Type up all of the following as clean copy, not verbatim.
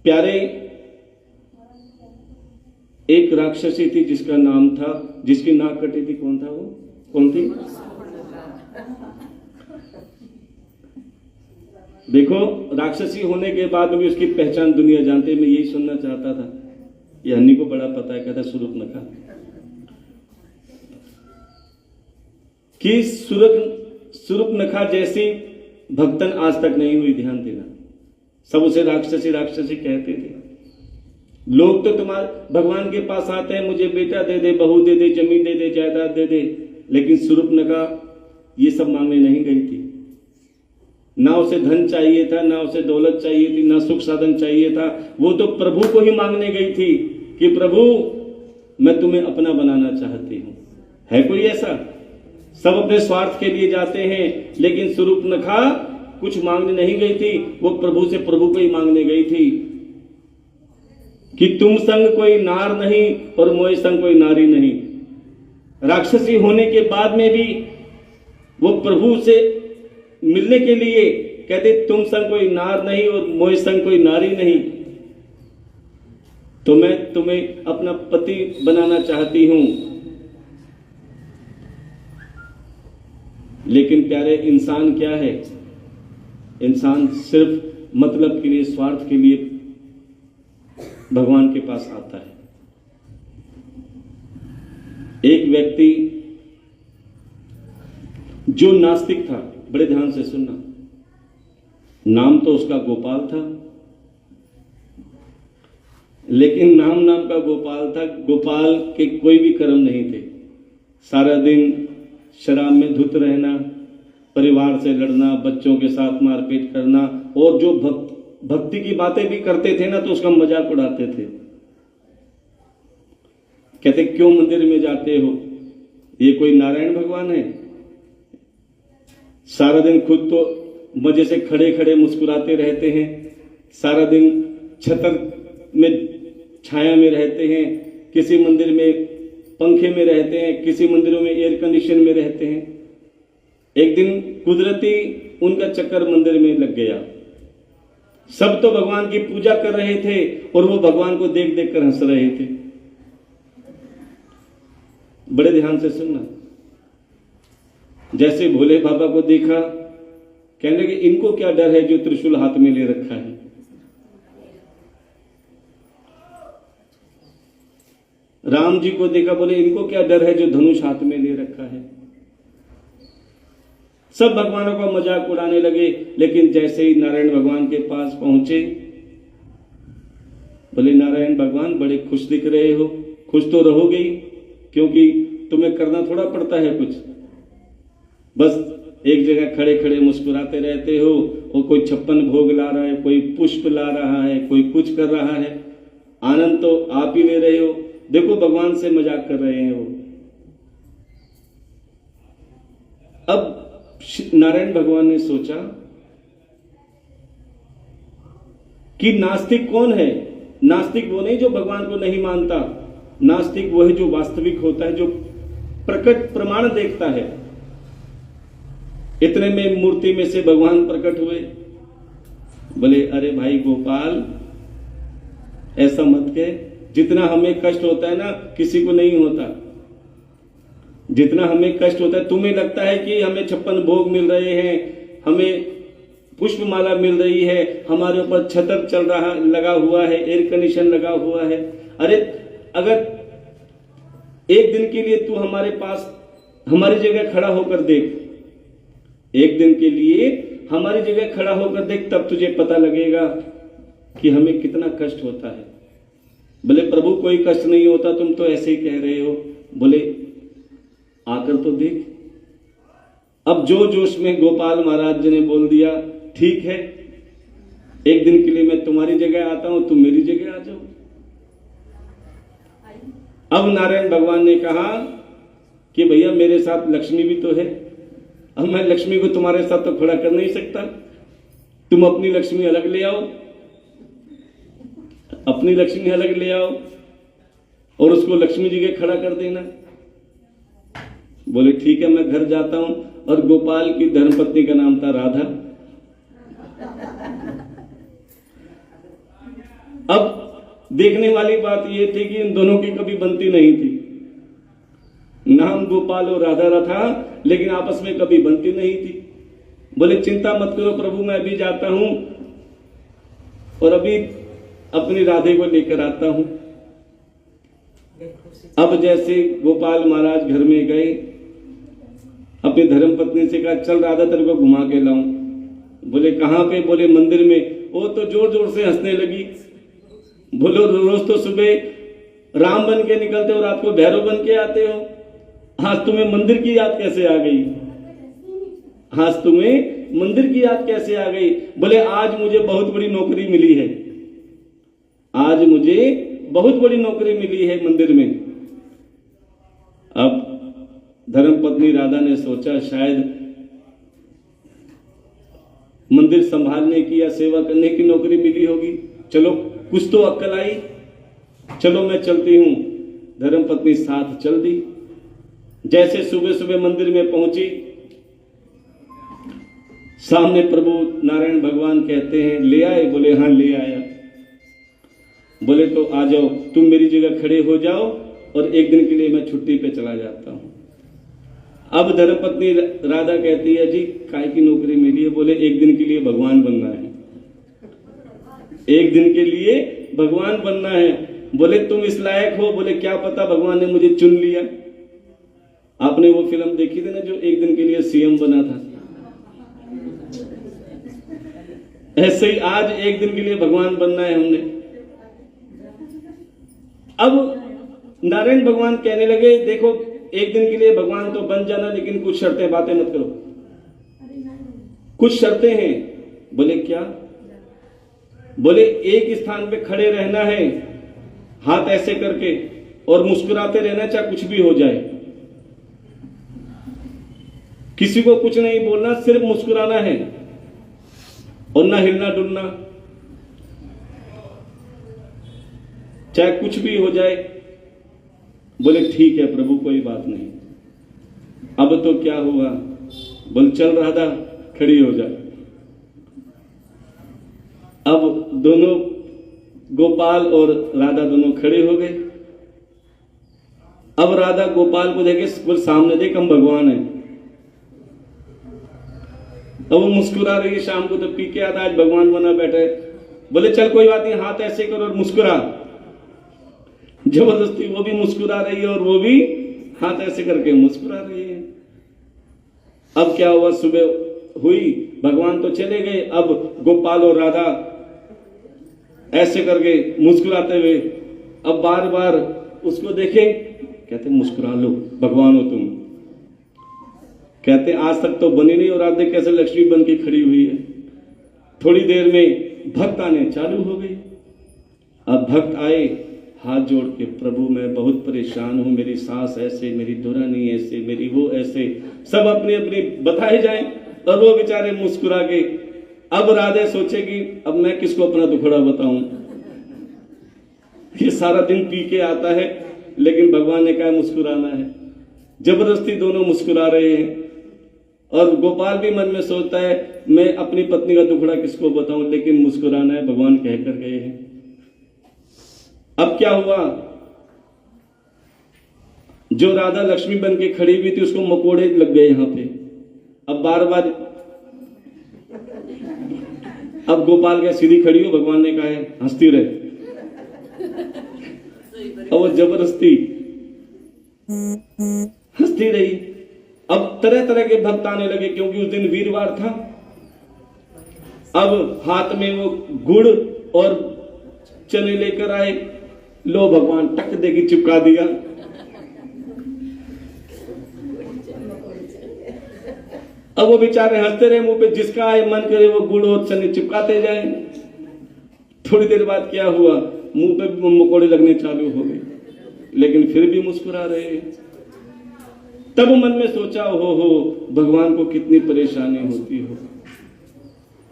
प्यारे, एक राक्षसी थी जिसका नाम था, जिसकी नाक कटी थी, कौन था वो? कौन थी? देखो, राक्षसी होने के बाद भी उसकी पहचान दुनिया जानती है। मैं यही सुनना चाहता था, ये हन्नी को बड़ा पता है, कहता सूर्पनखा, कि सूर्पनखा जैसी भक्तन आज तक नहीं हुई। ध्यान देना, सब उसे राक्षसी राक्षसी कहते थे। लोग तो तुम्हारे भगवान के पास आते हैं, मुझे बेटा दे दे, बहू दे दे, जमीन दे दे, जायदाद दे दे, लेकिन सूर्पनखा ये सब मांगने नहीं गई थी। ना उसे धन चाहिए था, ना उसे दौलत चाहिए थी, ना सुख साधन चाहिए था। वो तो प्रभु को ही मांगने गई थी कि प्रभु मैं तुम्हें अपना बनाना चाहती हूं। है कोई ऐसा? सब अपने स्वार्थ के लिए जाते हैं, लेकिन सूर्पनखा कुछ मांगने नहीं गई थी, वो प्रभु से प्रभु को ही मांगने गई थी कि तुम संग कोई नार नहीं और मोय संग कोई नारी नहीं। राक्षसी होने के बाद में भी वो प्रभु से मिलने के लिए कहते तुम संग कोई नार नहीं और मोय संग कोई नारी नहीं, तो मैं तुम्हें अपना पति बनाना चाहती हूं। लेकिन प्यारे, इंसान क्या है? इंसान सिर्फ मतलब के लिए, स्वार्थ के लिए भगवान के पास आता है। एक व्यक्ति जो नास्तिक था, बड़े ध्यान से सुनना, नाम तो उसका गोपाल था, लेकिन नाम का गोपाल था। गोपाल के कोई भी कर्म नहीं थे। सारा दिन शराब में धुत रहना, परिवार से लड़ना, बच्चों के साथ मारपीट करना, और जो भक्ति की बातें भी करते थे ना तो उसका मजाक उड़ाते थे। कहते क्यों मंदिर में जाते हो? ये कोई नारायण भगवान है? सारा दिन खुद तो मजे से खड़े खड़े मुस्कुराते रहते हैं, सारा दिन छतर में छाया में रहते हैं, किसी मंदिर में पंखे में रहते हैं, किसी मंदिरों में एयर कंडीशन में रहते हैं। एक दिन कुदरती उनका चक्कर मंदिर में लग गया। सब तो भगवान की पूजा कर रहे थे और वो भगवान को देख देख कर हंस रहे थे। बड़े ध्यान से सुनना, जैसे भोले बाबा को देखा, कहने लगे इनको क्या डर है जो त्रिशूल हाथ में ले रखा है। राम जी को देखा, बोले इनको क्या डर है जो धनुष हाथ में ले रखा है। सब भगवानों का मजाक उड़ाने लगे, लेकिन जैसे ही नारायण भगवान के पास पहुंचे, बोले नारायण भगवान बड़े खुश दिख रहे हो। खुश तो रहोगे ही, क्योंकि तुम्हें करना थोड़ा पड़ता है कुछ, बस एक जगह खड़े खड़े मुस्कुराते रहते हो, और कोई 56 भोग ला रहा है, कोई पुष्प ला रहा है, कोई कुछ कर रहा है, आनंद तो आप ही ले रहे हो। देखो भगवान से मजाक कर रहे हैं वो। अब नारायण भगवान ने सोचा कि नास्तिक कौन है? नास्तिक वो नहीं जो भगवान को नहीं मानता, नास्तिक वो है जो वास्तविक होता है, जो प्रकट प्रमाण देखता है। इतने में मूर्ति में से भगवान प्रकट हुए। बोले अरे भाई गोपाल, ऐसा मत कह, जितना हमें कष्ट होता है ना किसी को नहीं होता। जितना हमें कष्ट होता है, तुम्हें लगता है कि हमें 56 भोग मिल रहे हैं, हमें पुष्पमाला मिल रही है, हमारे ऊपर छतर चल रहा लगा हुआ है, एयर कंडीशन लगा हुआ है। अरे अगर एक दिन के लिए तू हमारे पास हमारी जगह खड़ा होकर देख, एक दिन के लिए हमारी जगह खड़ा होकर देख, तब तुझे पता लगेगा कि हमें कितना कष्ट होता है। बोले प्रभु कोई कष्ट नहीं होता, तुम तो ऐसे ही कह रहे हो। बोले आकर तो देख। अब जो जोश में गोपाल महाराज जी ने बोल दिया, ठीक है एक दिन के लिए मैं तुम्हारी जगह आता हूं, तुम मेरी जगह आ जाओ। अब नारायण भगवान ने कहा कि भैया मेरे साथ लक्ष्मी भी तो है, अब मैं लक्ष्मी को तुम्हारे साथ तो खड़ा कर नहीं सकता, तुम अपनी लक्ष्मी अलग ले आओ, अपनी लक्ष्मी अलग ले आओ और उसको लक्ष्मी जी के खड़ा कर देना। बोले ठीक है मैं घर जाता हूं। और गोपाल की धर्मपत्नी का नाम था राधा। अब देखने वाली बात यह थी कि इन दोनों की कभी बनती नहीं थी। नाम गोपाल और राधा रथा, लेकिन आपस में कभी बनती नहीं थी। बोले चिंता मत करो प्रभु, मैं अभी जाता हूं और अभी अपनी राधे को लेकर आता हूं। अब जैसे गोपाल महाराज घर में गए, अपनी धर्म पत्नी से कहा चल राधा तेरे को घुमा के लाऊं। बोले कहां पे? बोले मंदिर में। वो तो जोर जोर से हंसने लगी। बोलो रोज तो सुबह राम बन के निकलते हो, रात को भैरव बन के आते हो, आज तुम्हें मंदिर की याद कैसे आ गई? आज तुम्हें मंदिर की याद कैसे आ गई? बोले आज मुझे बहुत बड़ी नौकरी मिली है, आज मुझे बहुत बड़ी नौकरी मिली है मंदिर में। अब धर्मपत्नी राधा ने सोचा शायद मंदिर संभालने की या सेवा करने की नौकरी मिली होगी, चलो कुछ तो अक्ल आई, चलो मैं चलती हूं। धर्मपत्नी साथ चल दी। जैसे सुबह सुबह मंदिर में पहुंची, सामने प्रभु नारायण भगवान कहते हैं ले आए? बोले हाँ ले आया। बोले तो आ जाओ, तुम मेरी जगह खड़े हो जाओ और एक दिन के लिए मैं छुट्टी पे चला जाता हूं। अब धर्मपत्नी राधा कहती है जी काय की नौकरी मिली है? बोले एक दिन के लिए भगवान बनना है, एक दिन के लिए भगवान बनना है। बोले तुम इस लायक हो? बोले क्या पता भगवान ने मुझे चुन लिया। आपने वो फिल्म देखी थी ना जो एक दिन के लिए सीएम बना था, ऐसे ही आज एक दिन के लिए भगवान बनना है हमने। अब नारायण भगवान कहने लगे देखो एक दिन के लिए भगवान तो बन जाना, लेकिन कुछ शर्तें, बातें मत करो, कुछ शर्तें हैं। बोले क्या? बोले एक स्थान पे खड़े रहना है हाथ ऐसे करके और मुस्कुराते रहना, चाहे कुछ भी हो जाए, किसी को कुछ नहीं बोलना, सिर्फ मुस्कुराना है और ना हिलना डुलना, चाहे कुछ भी हो जाए। बोले ठीक है प्रभु कोई बात नहीं। अब तो क्या हुआ? बोल चल राधा खड़ी हो जाए। अब दोनों गोपाल और राधा दोनों खड़े हो गए। अब राधा गोपाल को देखे, बोल सामने देख हम भगवान हैं। अब वो मुस्कुरा रही है, शाम को तो पी के आता, आज भगवान बना बैठा है। बोले चल कोई बात नहीं, हाथ ऐसे कर और मुस्कुरा। जबरदस्ती वो भी मुस्कुरा रही है और वो भी हाथ ऐसे करके मुस्कुरा रही है। अब क्या हुआ? सुबह हुई, भगवान तो चले गए, अब गोपाल और राधा ऐसे करके मुस्कुराते हुए अब बार बार उसको देखे, कहते मुस्कुरा लो भगवान हो तुम। कहते आज तक तो बनी नहीं और आज देख कैसे लक्ष्मी बन के खड़ी हुई है। थोड़ी देर में भक्त आने चालू हो गई। अब भक्त आए हाथ जोड़ के, प्रभु मैं बहुत परेशान हूं, मेरी सास ऐसे, मेरी दुरानी ऐसे, मेरी वो ऐसे, सब अपनी अपनी बताए जाएं। और वो बेचारे मुस्कुरा के, अब राधे सोचेगी अब मैं किसको अपना दुखड़ा बताऊं, ये सारा दिन पी के आता है, लेकिन भगवान ने कहा मुस्कुराना है। जबरदस्ती दोनों मुस्कुरा रहे हैं और गोपाल भी मन में सोचता है मैं अपनी पत्नी का दुखड़ा किसको बताऊं, लेकिन मुस्कुराना है, भगवान कह कर गए हैं। अब क्या हुआ? जो राधा लक्ष्मी बन के खड़ी हुई थी उसको मकोड़े लग गए यहां पे। अब बार बार अब गोपाल क्या सीधी खड़ी हो, भगवान ने कहा है हंसती रहे। अब वो जबरदस्ती हंसती रही। अब तरह तरह के भक्त आने लगे क्योंकि उस दिन वीरवार था। अब हाथ में वो गुड़ और चने लेकर आए, लो भगवान टक देगी चिपका दिया। अब वो बेचारे हंसते रहे, मुंह पे जिसका आए मन करे वो गुड़ और चने चिपकाते जाए। थोड़ी देर बाद क्या हुआ? मुंह पे मकोड़े लगने चालू हो गए, लेकिन फिर भी मुस्कुरा रहे। तब मन में सोचा हो भगवान को कितनी परेशानी होती हो।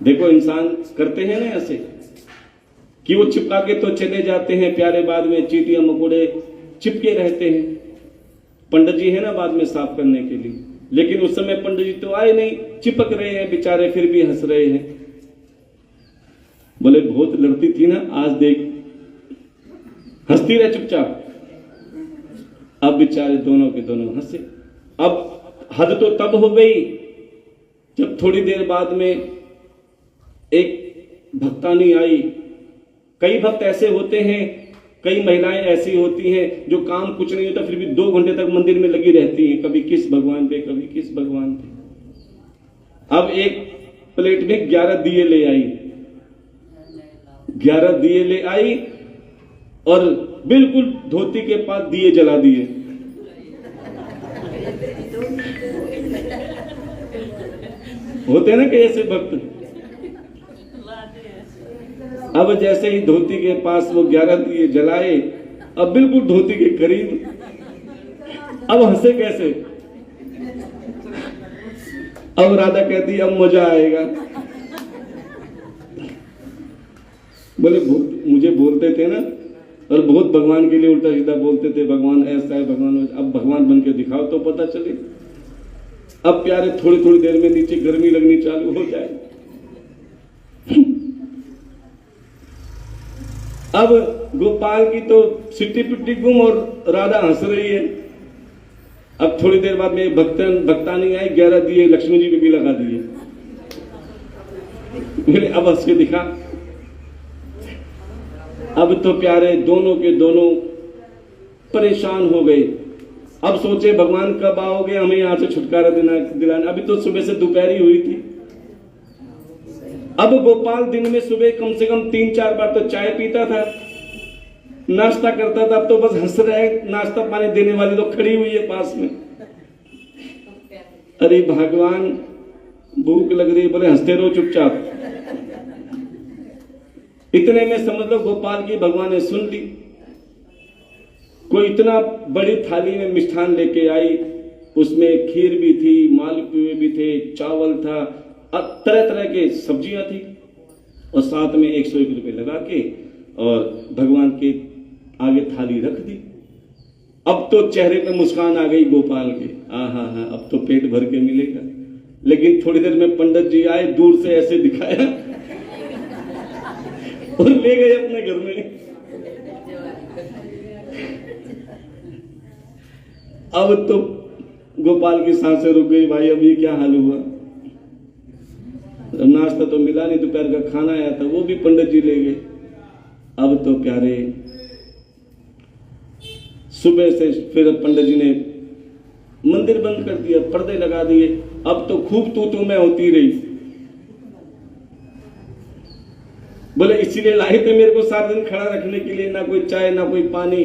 देखो इंसान करते हैं ना ऐसे कि वो चिपका के तो चले जाते हैं प्यारे, बाद में चींटियां मकोड़े चिपके रहते हैं। पंडित जी है ना बाद में साफ करने के लिए, लेकिन उस समय पंडित जी तो आए नहीं, चिपक रहे हैं बेचारे, फिर भी हंस रहे हैं। बोले बहुत लड़ती थी ना, आज देख हंसती रहे चुपचाप। अब बेचारे दोनों के दोनों हंसे। अब हद तो तब हो गई जब थोड़ी देर बाद में एक भक्तानी आई। कई भक्त ऐसे होते हैं, कई महिलाएं ऐसी होती हैं जो काम कुछ नहीं होता फिर भी 2 घंटे तक मंदिर में लगी रहती हैं, कभी किस भगवान पे कभी किस भगवान पे। अब एक प्लेट में 11 दिए ले आई, 11 दिए ले आई और बिल्कुल धोती के पास दिए जला दिए। होते ना कि ऐसे भक्त। अब जैसे ही धोती के पास वो 11 दिए जलाए, अब बिल्कुल धोती के करीब, अब हंसे कैसे? अब राधा कहती अब मजा आएगा। बोले मुझे बोलते थे ना, और बहुत भगवान के लिए उल्टा सीधा बोलते थे, भगवान ऐसा है भगवान वैसा। अब भगवान बन के दिखाओ तो पता चले। अब प्यारे थोड़ी थोड़ी देर में नीचे गर्मी लगनी चालू हो जाए। अब गोपाल की तो सिट्टी पिट्टी गुम और राधा हंस रही है। अब थोड़ी देर बाद में भक्तानी आई, 11 दिए लक्ष्मी जी को भी लगा दिए। मैंने अब हंस के दिखा। अब तो प्यारे दोनों के दोनों परेशान हो गए। अब सोचे भगवान कब आओगे हमें यहां से छुटकारा दिलाना। अभी तो सुबह से दोपहरी हुई थी। अब गोपाल दिन में सुबह कम से कम 3-4 बार तो चाय पीता था, नाश्ता करता था। अब तो बस हंस रहे, नाश्ता पानी देने वाली तो खड़ी हुई है पास में। अरे भगवान भूख लग रही है, बोले हंसते रहो चुपचाप। इतने में समझ लो गोपाल की भगवान ने सुन ली। कोई इतना बड़ी थाली में मिष्ठान लेके आई, उसमें खीर भी थी, मालपुए भी थे, चावल था, तरह तरह के सब्जियां थी, और साथ में 101 रुपए लगा के और भगवान के आगे थाली रख दी। अब तो चेहरे पे मुस्कान आ गई गोपाल के, हाँ, अब तो पेट भर के मिलेगा। लेकिन थोड़ी देर में पंडित जी आए, दूर से ऐसे दिखाया और ले गए अपने घर में। अब तो गोपाल की सांसें रुक गई, भाई अब ये क्या हाल हुआ। नाश्ता तो मिला नहीं, दोपहर का खाना आया था वो भी पंडित जी ले गए। अब तो प्यारे सुबह से फिर पंडित जी ने मंदिर बंद कर दिया, पर्दे लगा दिए। अब तो खूब तू मैं होती रही। बोले इसीलिए लाए थे मेरे को सारा दिन खड़ा रखने के लिए, ना कोई चाय ना कोई पानी।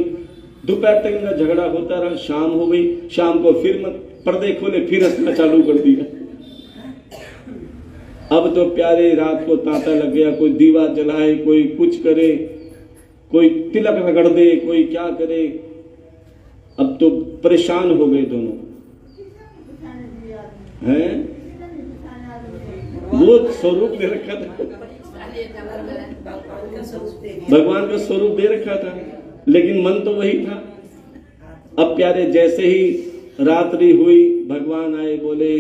दोपहर तक इनका झगड़ा होता रहा, शाम हो गई। शाम को फिर पर्दे खोले, फिर हंसना चालू कर दिया। अब तो प्यारे रात को तांता लग गया, कोई दीवा जलाए, कोई कुछ करे, कोई तिलक रगड़ दे, कोई क्या करे। अब तो परेशान हो गए दोनों हैं। वो स्वरूप दे रखा था, भगवान का स्वरूप दे रखा था, लेकिन मन तो वही था। अब प्यारे जैसे ही रात्रि हुई, भगवान आए, बोले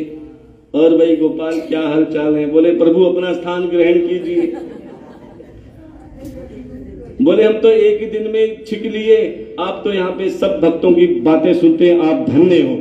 और भाई गोपाल क्या हाल चाल है। बोले प्रभु अपना स्थान ग्रहण कीजिए। बोले हम तो एक ही दिन में छिक लिए, आप तो यहाँ पे सब भक्तों की बातें सुनते हैं, आप धन्य हो।